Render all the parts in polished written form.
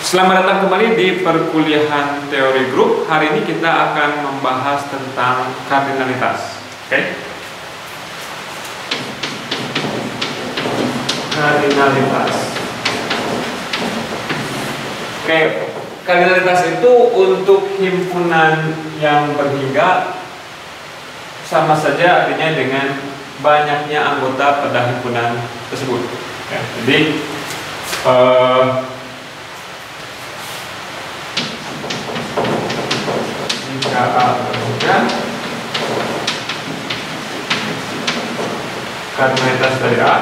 Selamat datang kembali di perkuliahan teori grup. Hari ini kita akan membahas tentang kardinalitas. Oke? Kardinalitas. Oke, kardinalitas itu untuk himpunan yang berhingga sama saja artinya dengan banyaknya anggota pada himpunan tersebut. Ya, jadi jika A berhingga, kardinalitas dari A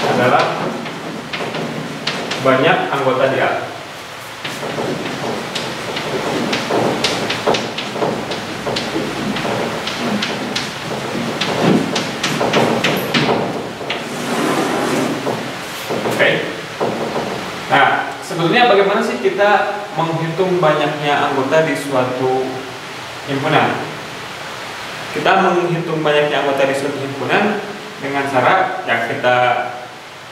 adalah banyak anggota di A. Nah, sebetulnya bagaimana sih kita menghitung banyaknya anggota di suatu himpunan? Kita menghitung banyaknya anggota di suatu himpunan dengan cara yang kita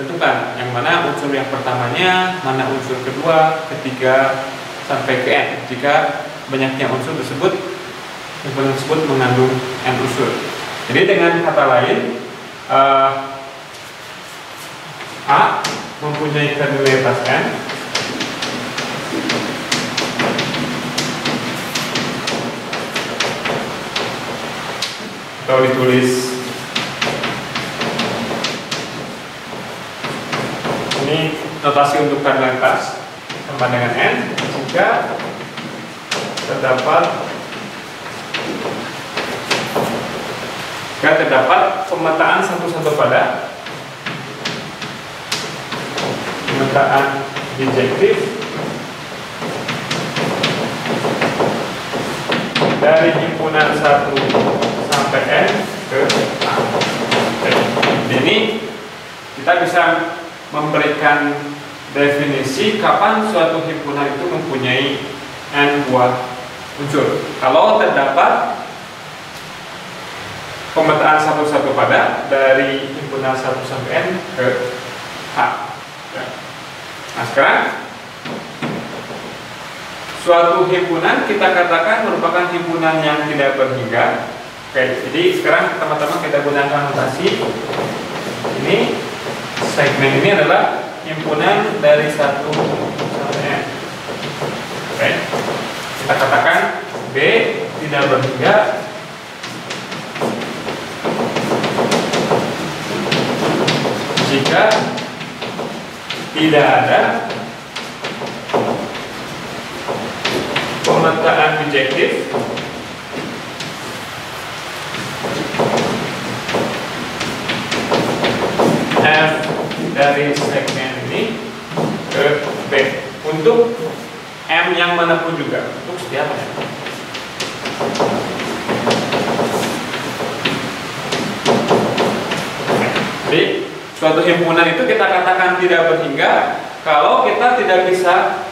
tentukan, yang mana unsur yang pertamanya, mana unsur kedua, ketiga, sampai ke N. Jika banyaknya unsur tersebut, himpunan tersebut mengandung N unsur. Jadi dengan kata lain, A mempunyai kardinalitas N atau ditulis ini notasi untuk kardinalitas sama dengan N jika terdapat pemetaan satu-satu pada pemetaan bijektif dari himpunan 1 sampai N ke A. Jadi ini kita bisa memberikan definisi kapan suatu himpunan itu mempunyai N buah unsur. Kalau terdapat pemetaan satu-satu pada dari himpunan 1 sampai N ke A. Nah, sekarang suatu himpunan kita katakan merupakan himpunan yang tidak berhingga. Oke, jadi sekarang pertama-tama kita gunakan notasi ini. Segmen ini adalah himpunan dari 1 sampai N. Oke, kita katakan B tidak berhingga jika tidak ada pemetaan bijektif F dari segmen ini ke B untuk M yang manapun juga, untuk setiap M. Jadi suatu himpunan itu kita katakan tidak berhingga kalau kita tidak bisa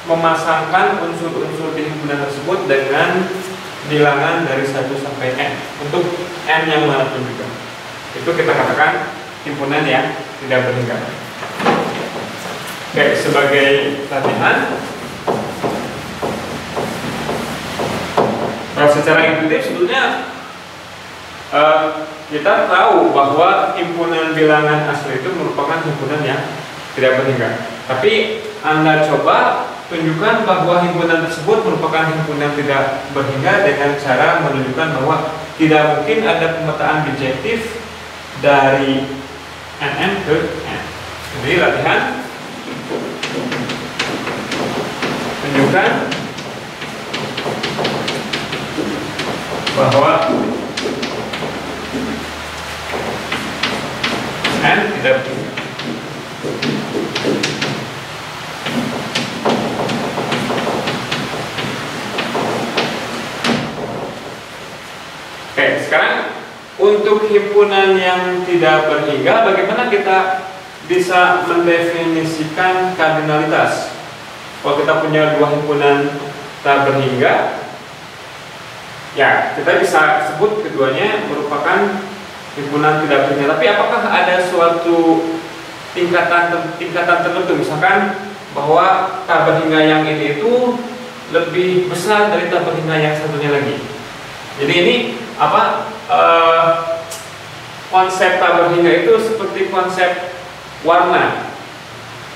memasangkan unsur-unsur di himpunan tersebut dengan bilangan dari 1 sampai N untuk N yang manapun juga. Itu kita katakan himpunan yang tidak berhingga. Oke, sebagai latihan, secara intuitif sebetulnya kita tahu bahwa himpunan bilangan asli itu merupakan himpunan yang tidak berhingga. Tapi Anda coba tunjukkan bahwa himpunan tersebut merupakan himpunan tidak berhingga dengan cara menunjukkan bahwa tidak mungkin ada pemetaan bijektif dari NN ke N. Jadi latihan, tunjukkan bahwa N tidak berhingga. Oke, sekarang untuk himpunan yang tidak berhingga, bagaimana kita bisa mendefinisikan kardinalitas? Kalau kita punya dua himpunan tak berhingga, ya kita bisa sebut keduanya merupakan himpunan tidak berhingga. Tapi apakah ada suatu tingkatan tertentu, misalkan bahwa tabel hingga yang ini itu lebih besar dari tabel hingga yang satunya lagi. Jadi ini apa, konsep tabel hingga itu seperti konsep warna.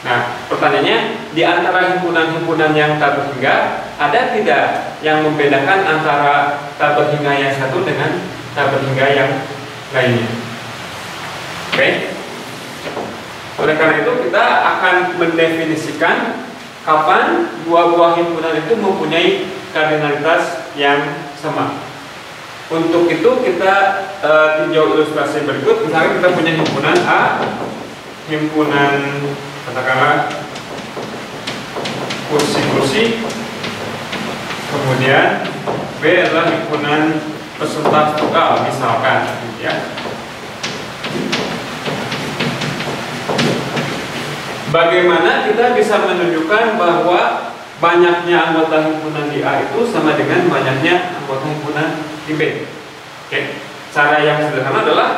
Nah, pertanyaannya, di antara himpunan-himpunan yang tabel hingga, ada tidak yang membedakan antara tabel hingga yang satu dengan tabel hingga yang lainnya? Oke. Oleh karena itu, kita akan mendefinisikan kapan dua buah himpunan itu mempunyai kardinalitas yang sama. Untuk itu kita tinjau ilustrasi berikut. Misalnya kita punya himpunan A, himpunan katakanlah kursi-kursi, kemudian B adalah himpunan peserta vokal misalkan, ya. Bagaimana kita bisa menunjukkan bahwa banyaknya anggota himpunan di A itu sama dengan banyaknya anggota himpunan di B? Oke. Cara yang sederhana adalah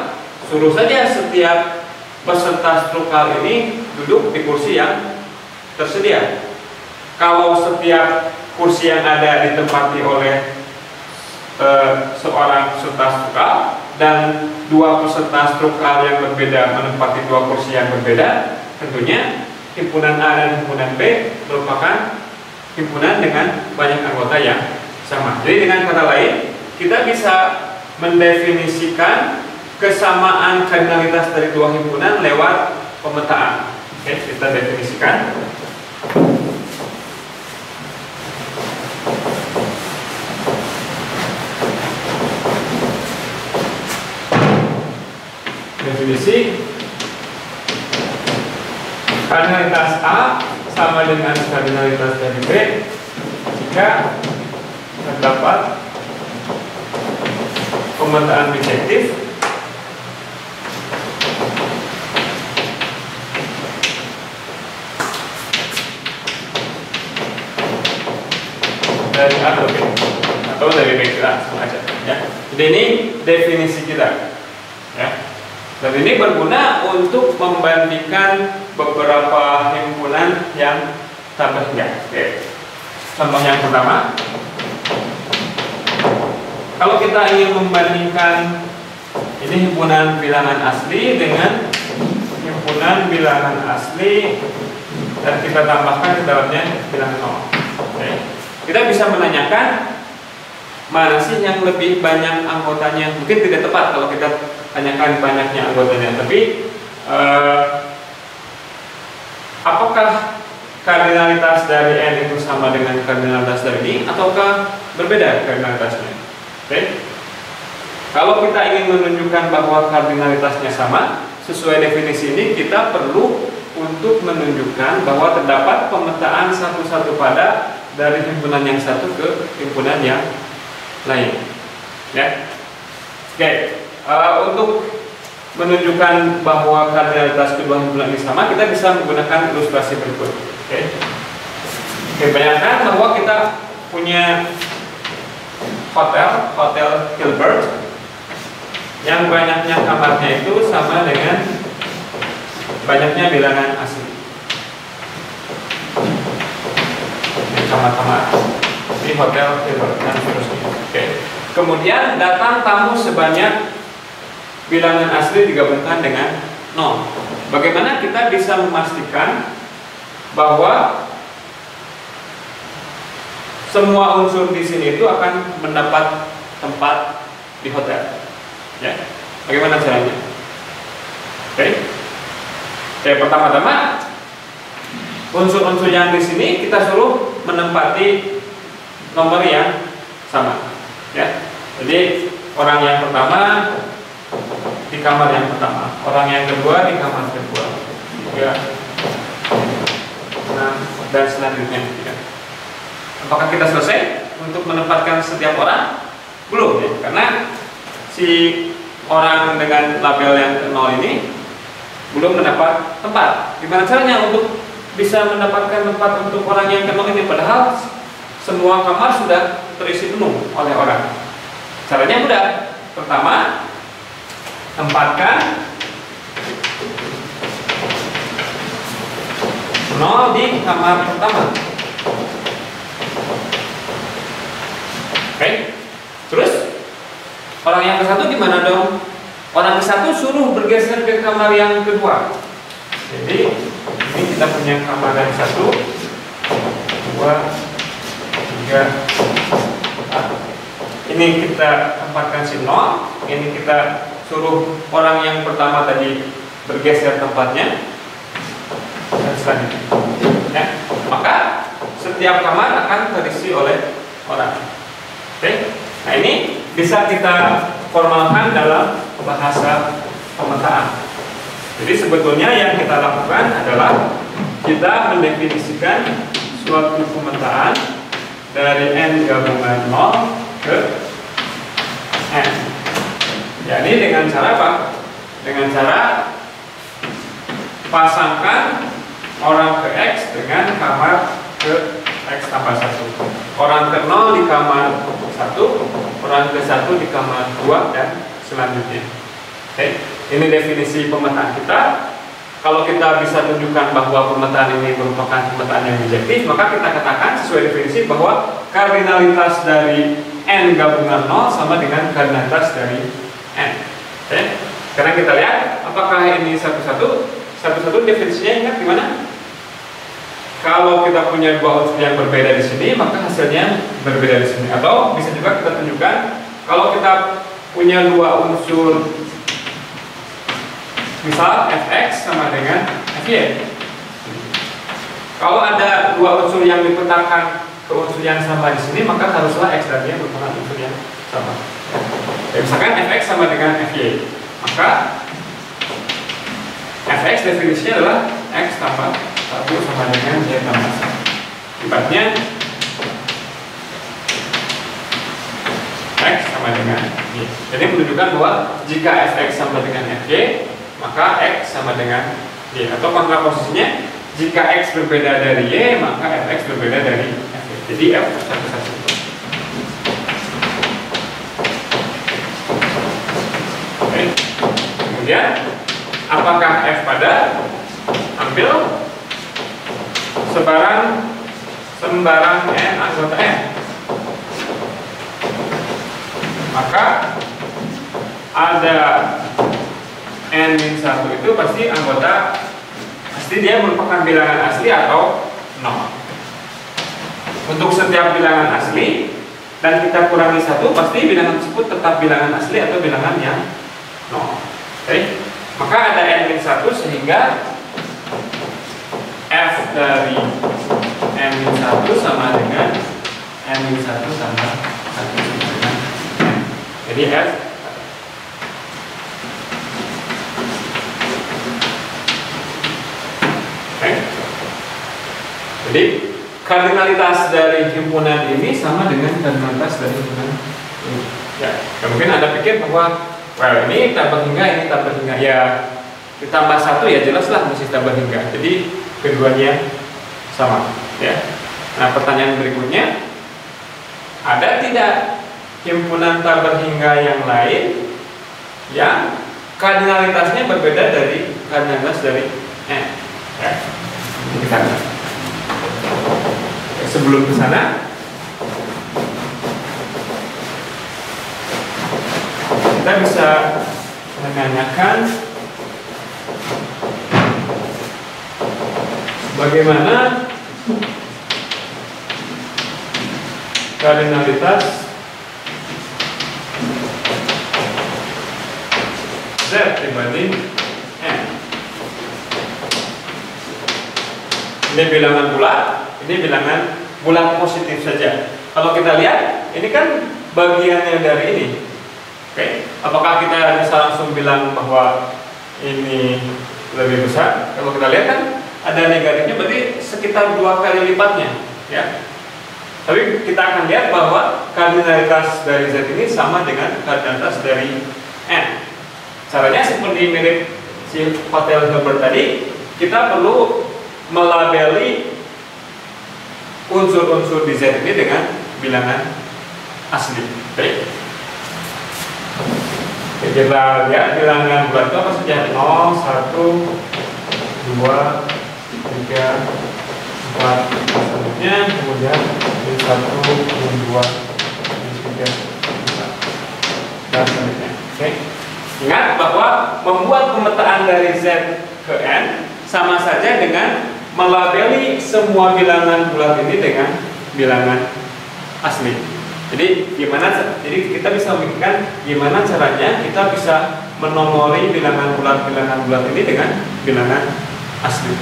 suruh saja setiap peserta strukal ini duduk di kursi yang tersedia. Kalau setiap kursi yang ada ditempati oleh seorang peserta strukal dan dua peserta strukal yang berbeda menempati dua kursi yang berbeda, tentunya himpunan A dan himpunan B merupakan himpunan dengan banyak anggota yang sama. Jadi dengan kata lain, kita bisa mendefinisikan kesamaan kardinalitas dari dua himpunan lewat pemetaan. Oke, kita definisikan. Definisi kardinalitas A sama dengan kardinalitas dari B jika terdapat pemetaan bijektif dari A atau B, atau dari B kita sama aja, ya. Jadi ini definisi kita, ya. Dan ini berguna untuk membandingkan beberapa himpunan yang tabel hingga. Oke. Contoh yang pertama, kalau kita ingin membandingkan ini himpunan bilangan asli dengan himpunan bilangan asli dan kita tambahkan ke dalamnya bilangan nol. Oke. Kita bisa menanyakan mana sih yang lebih banyak anggotanya. Mungkin tidak tepat kalau kita tanyakan banyaknya anggotanya, tapi apakah kardinalitas dari N itu sama dengan kardinalitas dari I ataukah berbeda kardinalitasnya? Oke. Kalau kita ingin menunjukkan bahwa kardinalitasnya sama, sesuai definisi ini kita perlu untuk menunjukkan bahwa terdapat pemetaan satu-satu pada dari himpunan yang satu ke himpunan yang lain, ya. Oke. Untuk menunjukkan bahwa kardinalitas kedua himpunan ini sama, kita bisa menggunakan ilustrasi berikut. Oke, bayangkan bahwa kita punya hotel Hilbert yang banyaknya kamarnya itu sama dengan banyaknya bilangan asli. Ini kamar-kamar di hotel Hilbert dan seterusnya. Oke. Kemudian datang tamu sebanyak bilangan asli digabungkan dengan 0. Bagaimana kita bisa memastikan bahwa semua unsur di sini itu akan mendapat tempat di hotel? Ya, bagaimana caranya? Oke. Pertama-tama unsur-unsur yang di sini kita suruh menempati nomor yang sama. Ya, jadi orang yang pertama di kamar yang pertama, orang yang kedua di kamar kedua, 3, 6 dan selanjutnya. Ya. Apakah kita selesai untuk menempatkan setiap orang? Belum, ya, karena si orang dengan label yang 0 ini belum mendapat tempat. Gimana caranya untuk bisa mendapatkan tempat untuk orang yang 0 ini, padahal semua kamar sudah terisi penuh oleh orang? Caranya mudah. Pertama, tempatkan nol di kamar pertama. Oke. Terus orang yang ke satu gimana dong? Orang ke satu suruh bergeser ke kamar yang kedua. Jadi ini kita punya kamar yang 1, 2, 3, 4. Ini kita tempatkan si 0. Ini kita suruh orang yang pertama tadi bergeser tempatnya. Dan selanjutnya. Ya. Maka setiap kamar akan terisi oleh orang. Oke. Nah ini bisa kita formalkan dalam bahasa pemetaan. Jadi sebetulnya yang kita lakukan adalah kita mendefinisikan suatu pemetaan dari n gabungan 0 ke n. Jadi dengan cara apa? Dengan cara pasangkan orang ke X dengan kamar ke X tambah 1. Orang ke 0 di kamar 1, orang ke 1 di kamar 2, dan selanjutnya. Oke, ini definisi pemetaan kita. Kalau kita bisa tunjukkan bahwa pemetaan ini merupakan pemetaan yang bijektif, maka kita katakan sesuai definisi bahwa kardinalitas dari n gabungan 0 sama dengan kardinalitas dari n. Oke, sekarang kita lihat apakah ini satu-satu definisinya ingat gimana? Kalau kita punya dua unsur yang berbeda di sini, maka hasilnya berbeda di sini. Atau bisa juga kita tunjukkan kalau kita punya dua unsur, misal fx sama dengan fy. Kalau ada dua unsur yang dipetakan ke unsur yang sama di sini, maka haruslah x dan y merupakan unsur yang sama. Ya, misalkan fx sama dengan fy, maka fx definisinya adalah x tambah 1 sama dengan y tambah 1. Akibatnya x sama dengan y. Jadi menunjukkan bahwa jika fx sama dengan fy, maka x sama dengan y. Atau kontraposisinya, jika x berbeda dari y, maka fx berbeda dari fy. Jadi f satu-satu. Oke. Kemudian apakah f pada? Ambil sembarang n anggota n. Maka ada n-1 itu pasti dia merupakan bilangan asli atau 0. Untuk setiap bilangan asli dan kita kurangi 1, pasti bilangan tersebut tetap bilangan asli atau bilangan yang 0. Oke. Maka ada n-1 sehingga f dari n-1 sama dengan n-1 tambah 1 sama dengan n. Jadi f Jadi kardinalitas dari himpunan ini sama dengan kardinalitas dari himpunan ini. Ya, mungkin Anda pikir bahwa ini tambah hingga, ini tambah hingga. Ya, ditambah 1 ya jelaslah mesti tambah hingga. Jadi keduanya sama. Ya. Nah, pertanyaan berikutnya, ada tidak himpunan tambah hingga yang lain yang kardinalitasnya berbeda dari kardinalitas dari n? Ya. Kita sebelum ke sana, kita bisa menanyakan bagaimana kardinalitas Z dibanding N. Ini bilangan bulat, ini bilangan bulat positif saja. Kalau kita lihat, ini kan bagiannya dari ini. Oke, apakah kita bisa langsung bilang bahwa ini lebih besar? Kalau kita lihat kan ada negatifnya, berarti sekitar 2 kali lipatnya, ya. Tapi kita akan lihat bahwa kardinalitas dari Z ini sama dengan kardinalitas dari N. Caranya seperti mirip si Hotel Hilbert tadi, kita perlu melabeli unsur-unsur di Z ini dengan bilangan asli. Baik. Kita lihat bilangan bulat itu apa saja? 0, 1, 2, 3, 4 selanjutnya, kemudian min 1, min 2, min 3, dan selanjutnya. Oke. Ingat bahwa membuat pemetaan dari Z ke N sama saja dengan melabeli semua bilangan bulat ini dengan bilangan asli. Jadi kita bisa memikirkan gimana caranya kita bisa menomori bilangan bulat ini dengan bilangan asli.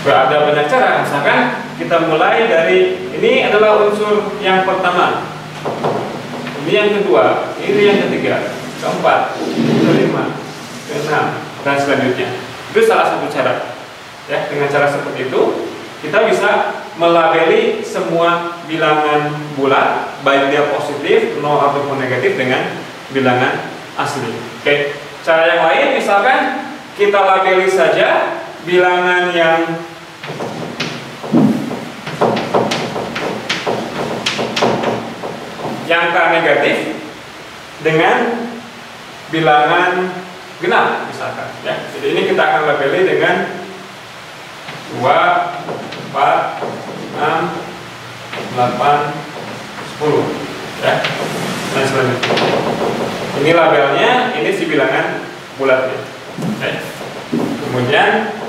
Ada banyak cara. Misalkan kita mulai dari ini adalah unsur yang pertama, ini yang kedua, ini yang ketiga, keempat, kelima, keenam, dan selanjutnya. Itu salah satu cara. Ya, dengan cara seperti itu kita bisa melabeli semua bilangan bulat, baik dia positif, nol ataupun negatif, dengan bilangan asli. Oke. Cara yang lain, misalkan kita labeli saja bilangan yang angka negatif dengan bilangan genap misalkan, ya. Jadi ini kita akan labeli dengan 2, 4, 6, 8, 10, ya. Dan selanjutnya. Ini labelnya, ini si bilangan bulatnya. Oke. Kemudian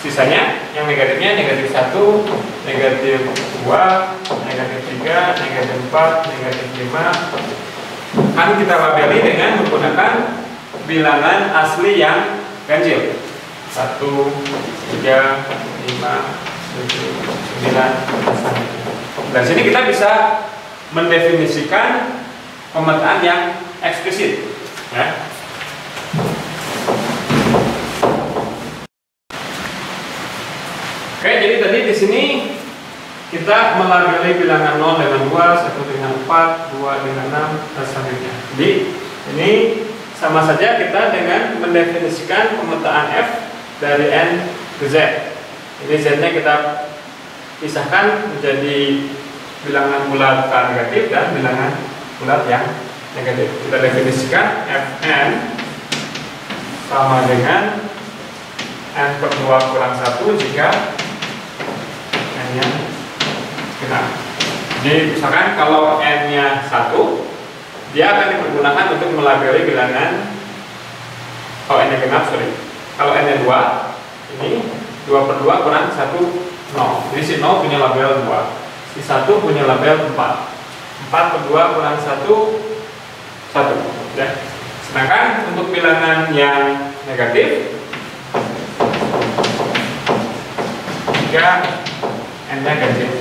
sisanya yang negatifnya negatif 1, negatif 2, negatif 3, negatif 4, negatif 5. Kan kita labeli dengan menggunakan bilangan asli yang ganjil. 1, 3, 5, 7, 9. Dan sini kita bisa mendefinisikan pemetaan yang eksplisit, ya. Oke, jadi tadi di sini kita melabeli bilangan 0 dengan 2, 1 dengan 4, 2 dengan 6, dan selanjutnya. Jadi ini sama saja kita dengan mendefinisikan pemetaan F dari N ke Z. Jadi Z-nya kita pisahkan menjadi bilangan bulat K negatif dan bilangan bulat yang negatif. Kita definisikan Fn sama dengan N per 2 kurang 1 jika N-nya genap. Jadi misalkan kalau N-nya 1, dia akan dipergunakan untuk melabeli bilangan, kalau N-nya genap, kalau N-nya 2, ini 2 per 2 kurang 1, 0. Jadi si 0 punya label 2, si 1 punya label 4. 4 per 2 kurang 1, 1, ya. Sedangkan untuk bilangan yang negatif, jika N-nya ganjil,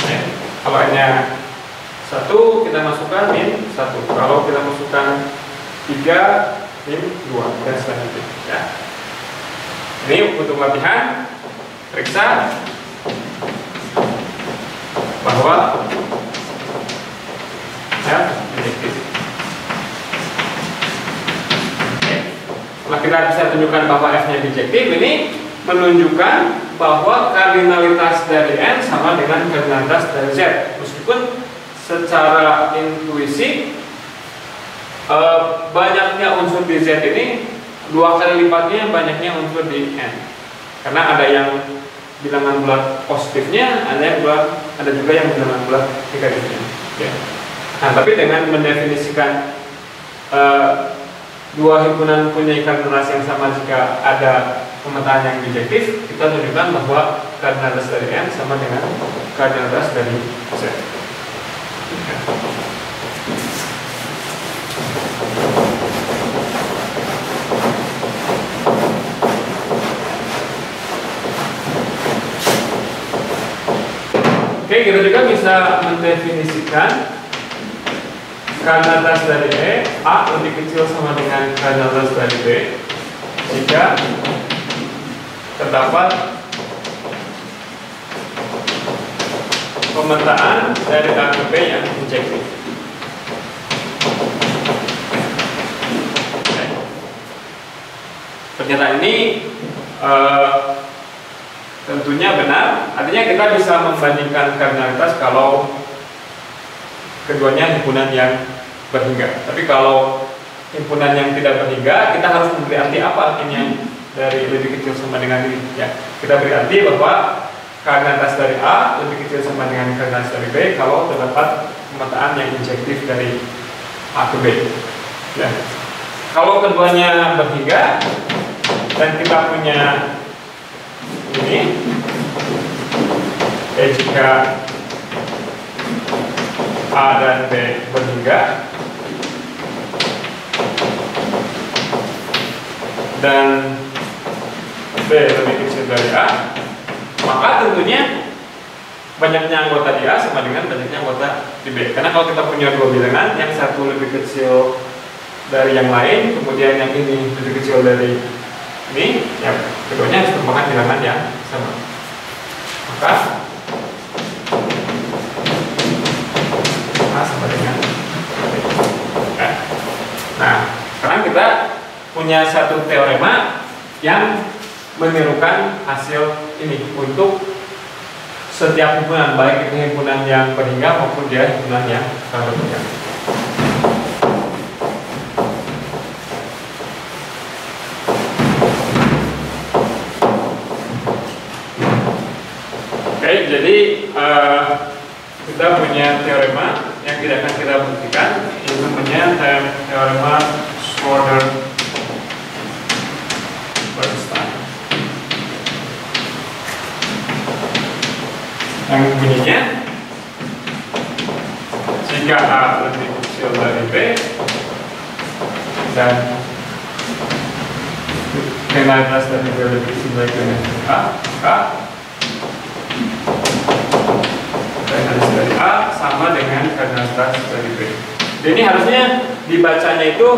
ya. Kalau N-nya 1 kita masukkan min 1, kalau kita masukkan 3 min 2, dan selanjutnya, ya. Ini untuk latihan, periksa bahwa ya objektif. Setelah kita bisa tunjukkan bahwa F-nya bijektif, ini menunjukkan bahwa kardinalitas dari N sama dengan kardinalitas dari Z. Meskipun secara intuisi banyaknya unsur di Z ini 2 kali lipatnya banyaknya unsur di N. Karena ada yang bilangan bulat positifnya, ada juga yang bilangan bulat negatifnya. Ya. Nah, tapi dengan mendefinisikan dua himpunan punya kardinalitas yang sama jika ada pemetaan yang bijektif, kita tunjukkan bahwa kardinalitas dari N sama dengan kardinalitas dari Z. Ya. Oke, kita juga bisa mendefinisikan kardinalitas dari E, A lebih kecil sama dengan kardinalitas dari B jika terdapat pemetaan dari A ke B yang bijektif. Pernyataan ini tentunya benar, artinya kita bisa membandingkan kardinalitas kalau keduanya himpunan yang berhingga. Tapi kalau himpunan yang tidak berhingga, kita harus memberi arti apa artinya dari lebih kecil sama dengan ini ya. Kita beri arti bahwa kardinalitas dari A lebih kecil sama dengan kardinalitas dari B kalau terdapat pemetaan yang injektif dari A ke B ya. Kalau keduanya berhingga dan kita punya ini jika A dan B berhingga dan B lebih kecil dari A, maka tentunya banyaknya anggota di A sama dengan banyaknya anggota di B. Karena kalau kita punya dua bilangan, yang satu lebih kecil dari yang lain, kemudian yang ini lebih kecil dari ini, ya keduanya harus merupakan bilangan yang sama. Maka A sama dengan B. Nah, sekarang kita punya satu teorema yang menirukan hasil ini untuk setiap himpunan, baik itu himpunan yang berhingga maupun dia himpunan yang tak berhingga. Oke, jadi kita punya teorema yang tidak akan kita buktikan, ini namanya teorema Schroeder-Bernstein. Yang bunyinya jika A lebih kecil dari B dan kardinalitas dari B lebih kecil dari A, maka kardinalitas dari A sama dengan kardinalitas dari B. Jadi ini harusnya dibacanya itu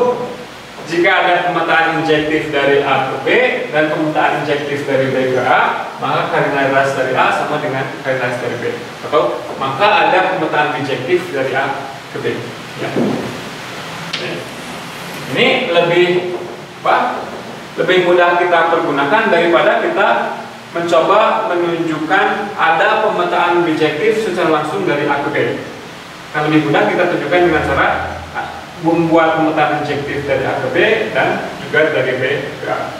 jika ada pemetaan injektif dari A ke B dan pemetaan injektif dari B ke A, maka kardinalitas dari A sama dengan kardinalitas dari B. Atau maka ada pemetaan injektif dari A ke B. Ya. Ini lebih mudah kita pergunakan daripada kita mencoba menunjukkan ada pemetaan bijektif secara langsung dari A ke B. Nah, lebih mudah kita tunjukkan dengan cara membuat pemetaan injektif dari A ke B dan juga dari B ke A.